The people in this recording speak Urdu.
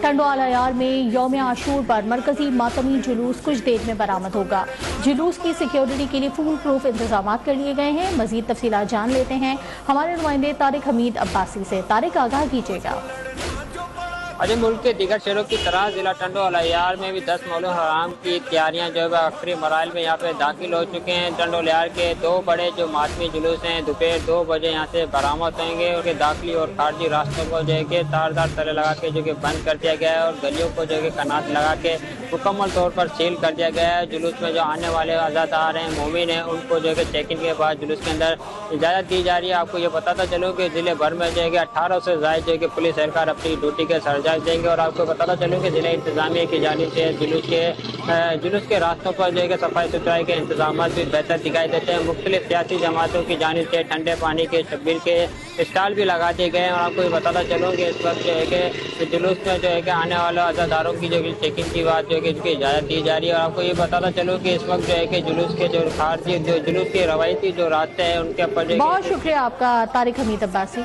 ٹنڈو العیار میں یوم عاشور پر مرکزی ماتمی جلوس کچھ دیر میں برآمد ہوگا۔ جلوس کی سیکیورٹی کے لیے فول پروف انتظامات کر لیے گئے ہیں۔ مزید تفصیلات جان لیتے ہیں ہمارے نمائندے طارق حمید عباسی سے۔ طارق، آگاہ کیجیے گا۔ ملک کے دیگر شہروں کی طرح ضلع ٹنڈو العیار میں بھی 10 مولود حرام کی تیاریاں جو ہے آخری مراحل میں یہاں پہ داخل ہو چکے ہیں۔ ٹنڈو العیار کے 2 بڑے جو ماتمی جلوس ہیں دوپہر 2 بجے یہاں سے برآمد ہوں گے، اور داخلی اور خارجی راستوں کو جو ہے کہ تاردار تلے لگا کے جو کہ بند کر دیا گیا ہے، اور گلیوں کو جو ہے کہ کناٹ لگا کے مکمل طور پر سیل کر دیا گیا ہے۔ جلوس میں جو آنے والے عزادار ہیں، مومن ہیں، ان کو جو ہے کہ چیکنگ کے بعد جلوس کے اندر اجازت دی جا رہی ہے۔ آپ کو یہ بتاتا چلوں کہ ضلع بھر میں جو ہے کہ 1800 سے زائد جو ہے کہ پولیس اہلکار اپنی ڈیوٹی کے سرجائز دیں گے، اور آپ کو بتاتا چلوں کہ ضلع انتظامیہ کی جانب سے جلوس کے راستوں پر جو ہے کہ صفائی ستھرائی کے انتظامات بھی بہتر دکھائی دیتے ہیں۔ مختلف سیاسی جماعتوں کی جانب سے ٹھنڈے پانی کے شبیر کے اسٹال بھی لگا دیے گئے ہیں، اور آپ کو یہ بتاتا چلوں کہ اس وقت جو ہے کہ جلوس میں جو ہے کہ آنے والے عزاداروں کی جو چیکنگ کی بات جو ہے کہ اس کی اجازت دی جا رہی ہے۔ اور آپ کو یہ بتاتا چلوں کہ اس وقت جو ہے کہ جلوس کے جو خارجی جو جلوس کے روایتی جو راستے ہیں ان کے اوپر بہت شکریہ آپ کا طارق حمید عباسی۔